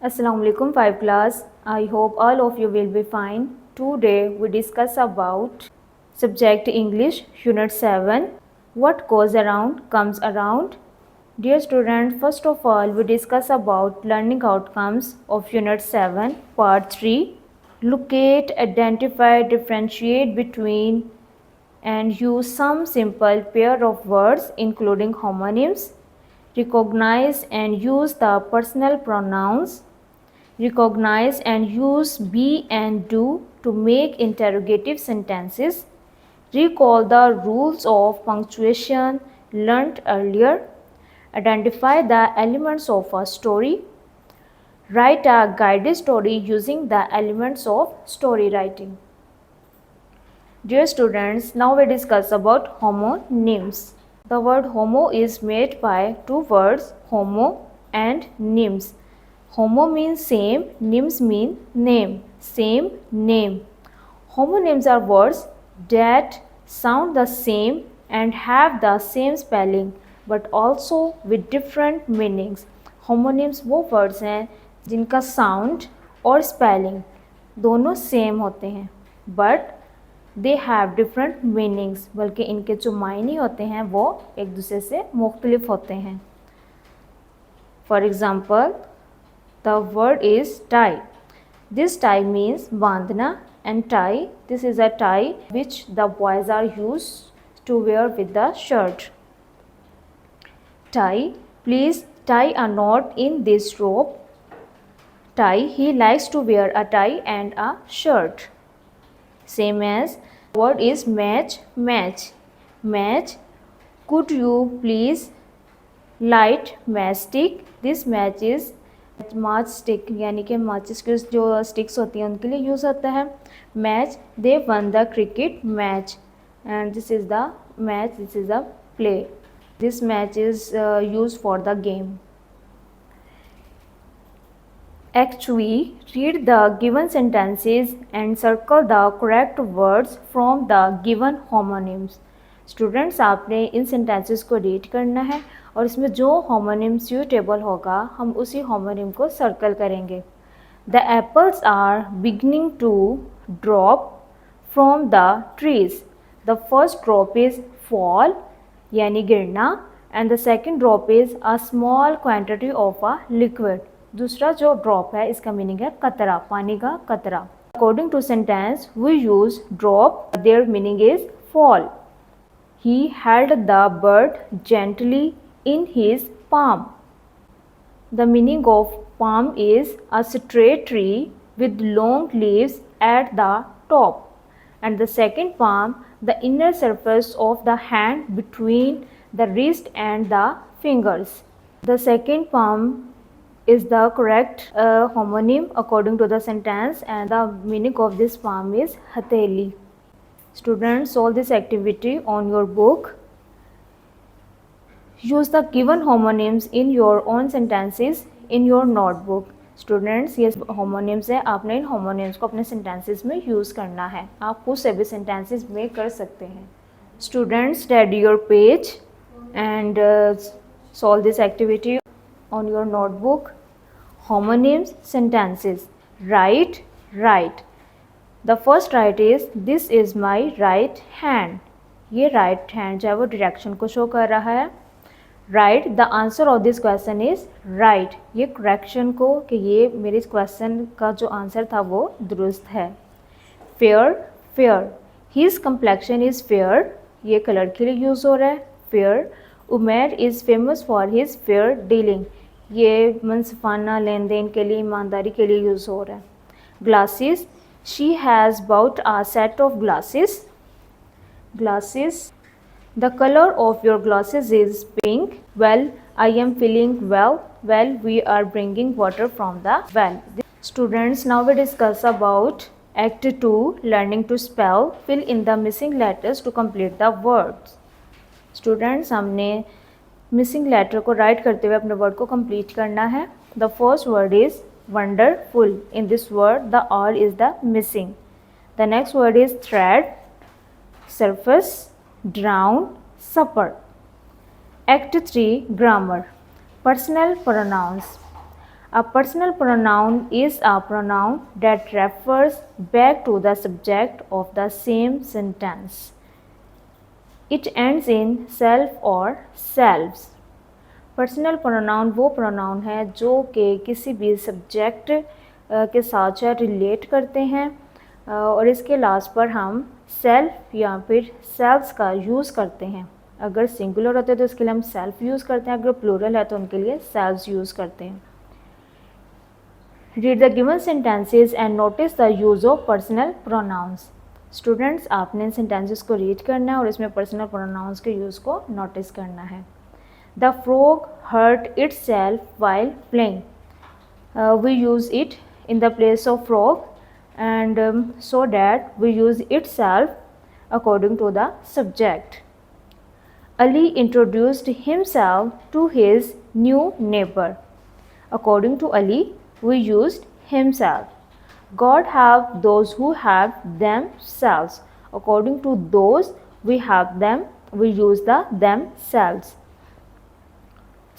Assalamualaikum 5 class. I hope all of you will be fine. Today we discuss about subject English unit 7. What goes around comes around. Dear students, first of all we discuss about learning outcomes of unit 7 part 3. Locate, identify, differentiate between and use some simple pair of words including homonyms. Recognize and use the personal pronouns. Recognize and use be and do to make interrogative sentences. Recall the rules of punctuation learnt earlier. Identify the elements of a story. Write a guided story using the elements of story writing. Dear students, now we discuss about homonyms. The word homo is made by two words, homo and nyms. Homo means same, nyms mean name, same name. Homonyms are words that sound the same and have the same spelling but also with different meanings. Homonyms वो words हैं जिनका sound और spelling दोनों same होते हैं but they have different meanings, बल्कि इनके जो मायने होते हैं वो एक दूसरे से मुख्तलिफ होते हैं. For example, the word is tie. This tie means बांधना and tie. This is a tie which the boys are used to wear with the shirt. Tie, please tie a knot in this rope. Tie, he likes to wear a tie and a shirt. Same as word is match, match. Match, could you please light matchstick? This match is माच stick यानी कि माचिस की जो sticks होती हैं उनके लिए यूज़ होता है. Match, they one the cricket match and this is the match, this is the play. This match is use for the game. Actually, read the given sentences and circle the correct words from the given homonyms. Students आपने इन sentences को read करना है और इसमें जो homonym suitable होगा हम उसी होमोनिम को सर्कल करेंगे. The apples are beginning to drop from the trees. The first drop is fall यानी गिरना and the second drop is a small quantity of a liquid. दूसरा जो ड्रॉप है इसका मीनिंग है कतरा, पानी का कतरा. According to sentence we use drop, their meaning is fall. He held the bird gently in his palm. The meaning of palm is a straight tree with long leaves at the top. And the second palm, the inner surface of the hand between the wrist and the fingers. The second palm is the correct homonym according to the sentence and the meaning of this palm is hateli. Students, solve this activity on your book. Use the given homonyms in your own sentences in your notebook. Students, ये homonyms है, आपने इन homonyms को अपने sentences में use करना है. आप खुद से भी sentences में कर सकते हैं. Students, study your page and solve this activity on your notebook. Homonyms, sentences. Write, write. The first right is this is my right hand. ये right hand जो है वो direction को show कर रहा है. Right, the answer of this question is right. ये correction को कि ये मेरे इस question का जो answer था वो दुरुस्त है. Fair, fair. His complexion is fair. ये color के लिए use हो रहा है. Fair. Umer is famous for his fair dealing. ये मुंसिफाना लेन देन के लिए, ईमानदारी के लिए use हो रहा है. Glasses. She has bought a set of glasses. Glasses. The color of your glasses is pink. Well, I am feeling well. Well, we are bringing water from the well. Students, now we discuss about Act 2, learning to spell. Fill in the missing letters to complete the words. Students, हमने missing letter को write करते हुए अपने word को complete करना है. The first word is wonderful. In this word the R is the missing. The next word is thread, surface, drown, supper. Act 3, grammar. Personal pronouns. A personal pronoun is a pronoun that refers back to the subject of the same sentence. It ends in self or selves. Personal pronoun वो pronoun है जो कि किसी भी subject के साथ relate करते हैं और इसके लास्ट पर हम सेल्फ या फिर सेल्स का यूज़ करते हैं। अगर सिंगुलर होते हैं तो इसके लिए हम सेल्फ यूज़ करते हैं, अगर प्लूरल है तो उनके लिए सेल्व्स यूज़ करते हैं। Read the given sentences and notice the use of personal pronouns. Students, आपने इन सेंटेंसेस को रीड करना है और इसमें पर्सनल प्रोनाउंस के यूज़ को नोटिस करना है। The frog hurt itself while playing. We use it in the place of frog, and so that we use itself according to the subject. Ali introduced himself to his new neighbor. According to Ali, we used himself. God help those who help themselves. According to those we help them, we use the themselves.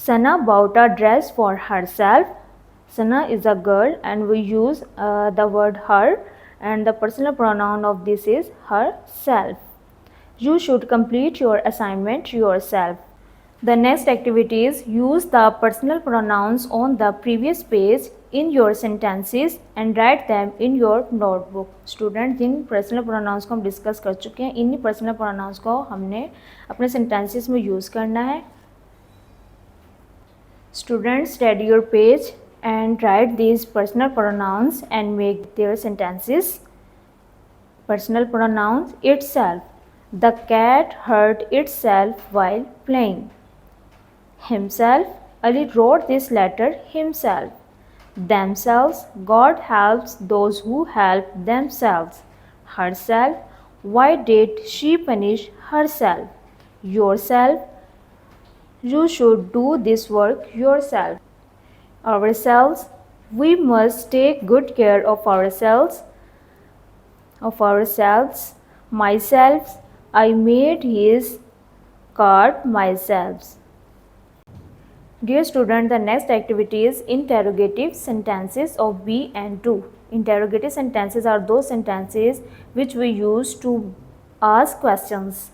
Sana bought a dress for herself. Sana is a girl and we use the word her, and the personal pronoun of this is herself. You should complete your assignment yourself. The next activity is use the personal pronouns on the previous page in your sentences and write them in your notebook. Student, Jin personal pronouns को हम discuss कर चुके हैं, इन्हीं personal pronouns को हमने अपने sentences में यूज़ करना है। Students, study your page and write these personal pronouns and make their sentences. Personal pronouns: itself. The cat hurt itself while playing. Himself. Ali wrote this letter himself. Themselves. God helps those who help themselves. Herself. Why did she punish herself? Yourself. You should do this work yourself. Ourselves. We must take good care of ourselves. Myself. I made his card myself. Dear student, the next activity is interrogative sentences of be and do. Interrogative sentences are those sentences which we use to ask questions.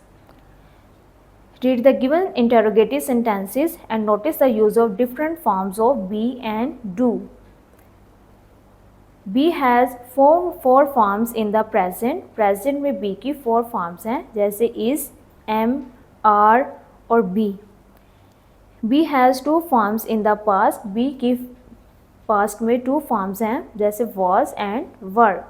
Read the given interrogative sentences and notice the use of different forms of be and do. Be has four forms in the present. Present में be की 4 forms हैं, जैसे is, am, are और be. Be has 2 forms in the past. be की past में 2 forms हैं, जैसे was and were.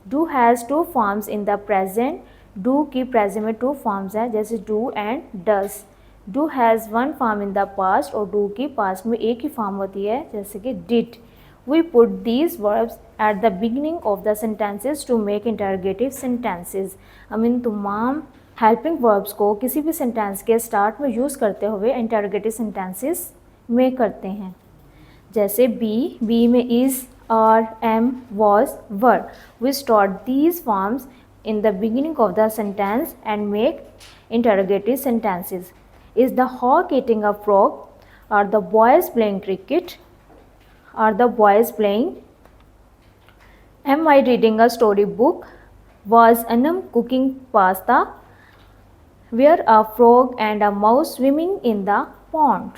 Do has 2 forms in the present. Do की present में 2 forms हैं, जैसे do and does. Do has 1 form in the past और do की past में एक ही form होती है, जैसे कि did. We put these verbs at the beginning of the sentences to make interrogative sentences. हम इन तमाम helping verbs को किसी भी sentence के start में use करते हुए interrogative sentences में करते हैं, जैसे be में is, are, am, was, were. We start these forms in the beginning of the sentence and make interrogative sentences. Is the hawk eating a frog? Are the boys playing cricket? Are the boys playing? Am I reading a storybook? Was Anam cooking pasta? Were a frog and a mouse swimming in the pond?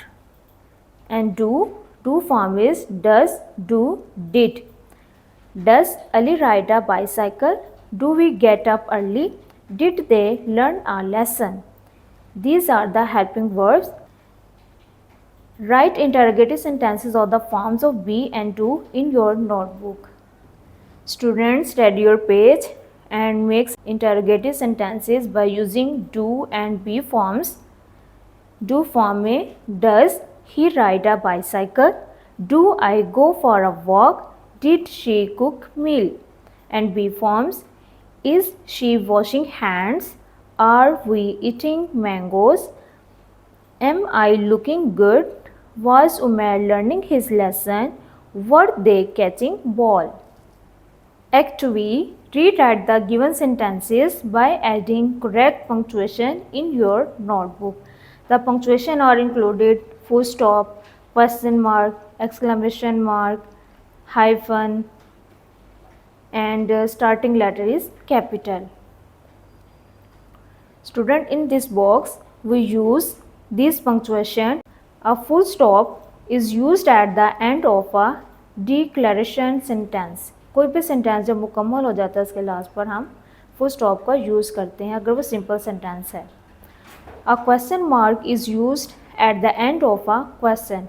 And do form is does, do, did. Does Ali ride a bicycle? Do we get up early? Did they learn a lesson? These are the helping verbs. Write interrogative sentences of the forms of be and do in your notebook. Students, study your page and make interrogative sentences by using do and be forms. Do form में does he ride a bicycle? Do I go for a walk? Did she cook meal? And be forms: is she washing hands? Are we eating mangoes? Am I looking good? Was Umair learning his lesson? Were they catching ball? Act B. Rewrite the given sentences by adding correct punctuation in your notebook. The punctuation are included full stop, question mark, exclamation mark, hyphen, and starting letter is capital. Student, in this box we use this punctuation. A full stop is used at the end of a declaration sentence. कोई भी sentence जब मुकम्मल हो जाता है उसके last पर हम फुल स्टॉप का यूज़ करते हैं अगर वो सिंपल सेंटेंस है. A question mark is used at the end of a question,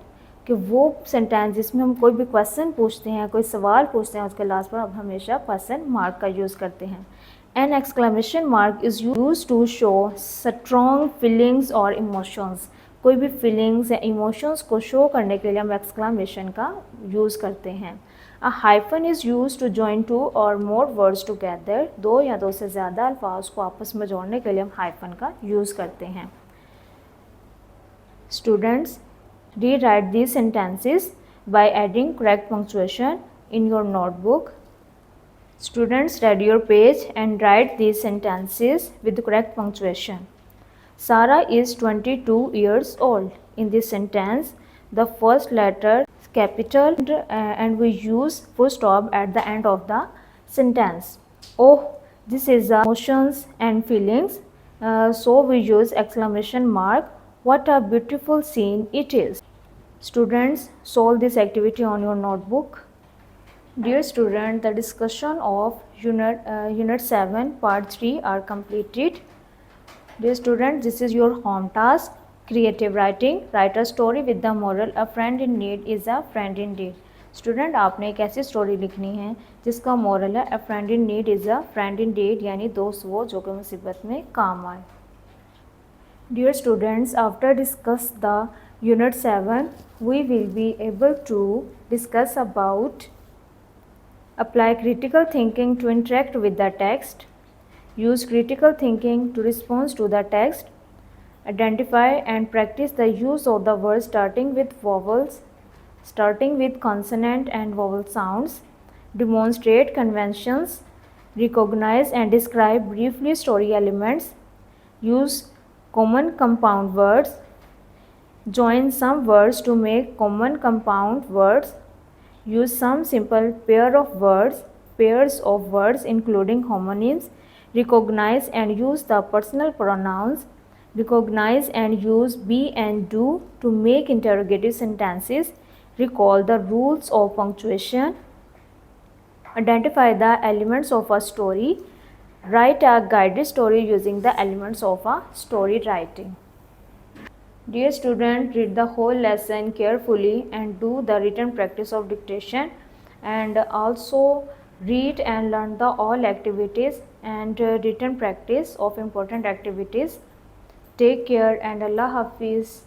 कि वो सेंटेंस जिसमें हम कोई भी क्वेश्चन पूछते हैं, कोई सवाल पूछते हैं, उसके लास्ट पर हम हमेशा क्वेश्चन मार्क का यूज़ करते हैं. An exclamation mark is use to show strong feelings और इमोशंस. कोई भी फीलिंग्स या इमोशंस को शो करने के लिए हम एक्सक्लेमेशन का यूज़ करते हैं. A hyphen is use to join two और मोर वर्ड्स टुगेदर. दो या दो से ज़्यादा अल्फाज को आपस में जोड़ने के लिए हम हाइफन का यूज़ करते हैं. Students, rewrite these sentences by adding correct punctuation in your notebook. Students, read your page and write these sentences with correct punctuation. Sarah is 22 years old. In this sentence, the first letter is capital and we use full stop at the end of the sentence. Oh, this is the emotions and feelings. So we use exclamation mark. What a beautiful scene it is. Students, solve this activity on your notebook. Dear student, the discussion of Unit 7 Part 3 are completed. Dear student, this is your home task. Creative writing. Write a story with the moral, a friend in need is a friend indeed. Student, आपने एक ऐसी story लिखनी है जिसका moral है, a friend in need is a friend indeed, यानी दोस्त वो जो कि मुसीबत में काम आए. Dear students, after discuss the Unit 7, we will be able to discuss about apply critical thinking to interact with the text, use critical thinking to respond to the text, identify and practice the use of the words starting with vowels, starting with consonant and vowel sounds, demonstrate conventions, recognize and describe briefly story elements, use common compound words, join some words to make common compound words, use some simple pairs of words including homonyms, recognize and use the personal pronouns, recognize and use be and do to make interrogative sentences, recall the rules of punctuation, identify the elements of a story, write a guided story using the elements of a story writing. Dear student, read the whole lesson carefully and do the written practice of dictation, and also read and learn the all activities and written practice of important activities. Take care and Allah Hafiz.